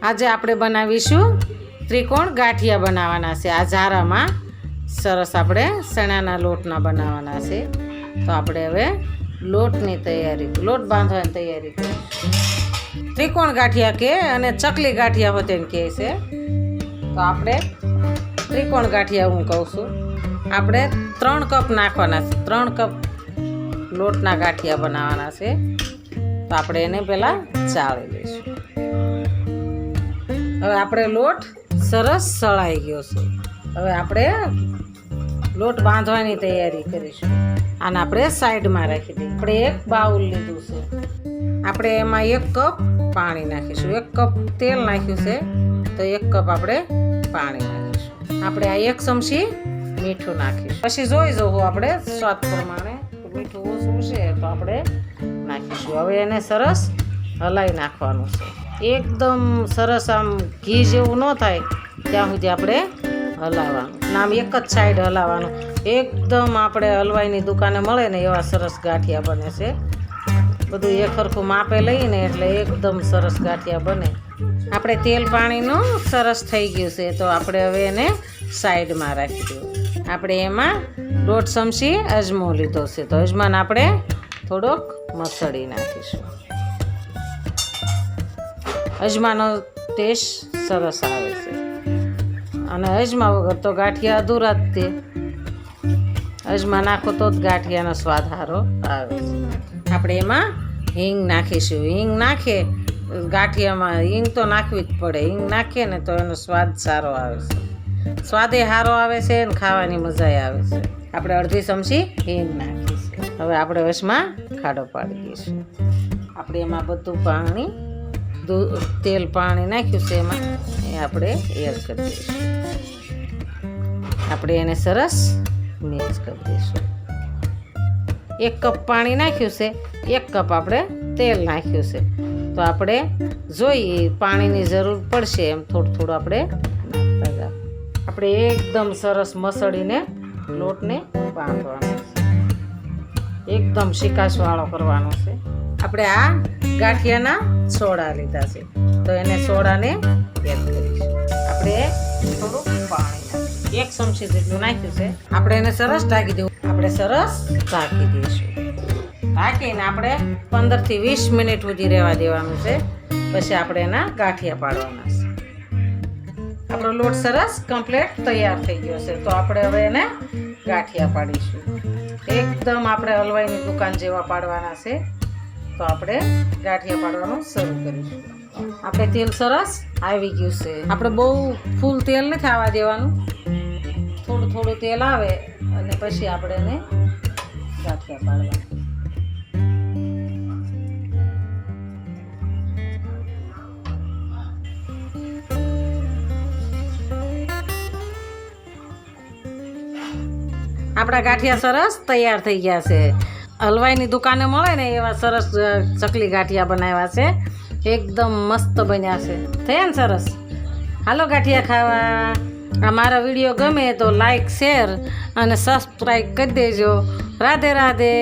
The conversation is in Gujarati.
આજે આપણે બનાવીશું ત્રિકોણ ગાંઠિયા બનાવવાના છે। આ ઝારામાં સરસ આપણે ચણાના લોટના બનાવવાના છે। તો આપણે હવે લોટની તૈયારી, લોટ બાંધવાની તૈયારી કરીશું। ત્રિકોણ ગાંઠિયા કે અને ચકલી ગાંઠિયા હોતે એમ કહે છે। તો આપણે ત્રિકોણ ગાંઠિયા હું કહું છું। આપણે 3 કપ નાખવાના છે। 3 કપ લોટના ગાંઠિયા બનાવવાના છે। તો આપણે એને પહેલાં ચાળી લઈશું। હવે આપણે લોટ સરસ સળાઈ ગયો છે। હવે આપણે લોટ બાંધવાની તૈયારી કરીશું। આને આપણે સાઈડમાં રાખી દઈએ। આપણે એક બાઉલ લીધું છે। આપણે એમાં 1 કપ પાણી નાખીશું। 1 કપ તેલ નાખ્યું છે તો 1 કપ આપણે પાણી નાખીશું। આપણે આ 1 ચમચી મીઠું નાખીશું। પછી જોઈ જોવું આપણે સ્વાદ પ્રમાણે મીઠું ઓછું છે તો આપણે નાખીશું। હવે એને સરસ હલાવી નાખવાનું છે। એકદમ સરસ આમ ઘી જેવું ન થાય ત્યાં સુધી આપણે હલાવવાનું, આમ એક જ સાઈડ હલાવવાનું। એકદમ આપણે હલવાઈની દુકાને મળે ને એવા સરસ ગાંઠિયા બને છે। બધું એક સરખું માપે લઈને એટલે એકદમ સરસ ગાંઠિયા બને। આપણે તેલ પાણીનું સરસ થઈ ગયું છે તો આપણે હવે એને સાઈડમાં રાખી દઈએ। આપણે એમાં 1.5 ચમચી અજમો લીધો છે તો અજમાને આપણે થોડોક મસળી નાખીશું। અજમાનો ટેસ્ટ સરસ આવે છે અને અજમા વગર તો ગાંઠિયા અધૂરા જ તે। અજમા નાખો તો જ ગાંઠિયાનો સ્વાદ સારો આવે છે। આપણે એમાં હિંગ નાખીશું। હિંગ નાખે ગાંઠિયામાં હિંગ તો નાખવી જ પડે। હિંગ નાખીએ ને તો એનો સ્વાદ સારો આવે છે। સ્વાદે સારો આવે છે અને ખાવાની મજા આવે છે। આપણે 1/2 ચમચી હિંગ નાખીશું। હવે આપણે વચમાં ખાડો પાડી દઈશું। આપણે એમાં બધું પાણી તેલ પાણી નાખ્યું છે એમાં એ આપણે એડ કરી દઈશું। આપણે એને સરસ મિક્સ કરી દઈશું। 1 કપ પાણી નાખ્યું છે, 1 કપ આપણે તેલ નાખ્યું છે તો આપણે જોઈએ પાણીની જરૂર પડશે એમ થોડું થોડું આપણે નાખતા જાવ। આપણે એકદમ સરસ મસળીને લોટને બાંધવાનો છે। એકદમ શિકાશવાળો કરવાનો છે। આપણે આ ગાંઠિયાના સોડા લીધા છે તો એને સોડાને એડ કરીશું। આપણે થોડુંક પાણી નાખીશું। 1 ચમચી જેટલું નાખ્યું છે। આપણે એને સરસ ઢાંકી દેવું। આપણે સરસ ઢાંકી દઈશું। ઢાંકીને આપણે 15 થી 20 મિનિટ સુધી રહેવા દેવાનું છે। પછી આપણે એના ગાંઠિયા પાડવાના છે। આપણો લોટ સરસ કમ્પ્લીટ તૈયાર થઈ ગયો છે તો આપણે હવે એને ગાંઠિયા પાડીશું। એકદમ આપણે હલવાઈની દુકાન જેવા પાડવાના છે। તો આપણે ગાંઠિયા પાડવાનું શરૂ કરીશું। આપણે તેલ સરસ આવી ગયું છે। આપણે બહુ ફૂલ તેલ નથી આવવા દેવાનું, થોડું થોડું તેલ આવે અને પછી આપણે એને ગાંઠિયા પાડવાના। આપણા ગાંઠિયા સરસ તૈયાર થઈ ગયા છે। હલવાઈની દુકાને મળે ને એવા સરસ ચકલી ગાંઠિયા બનાવ્યા છે। એકદમ મસ્ત બન્યા છે। થયા ને સરસ? હાલો ગાંઠિયા ખાવા। આ મારા વિડીયો ગમે તો લાઈક, શેર અને સબસ્ક્રાઈબ કરી દેજો। રાધે રાધે।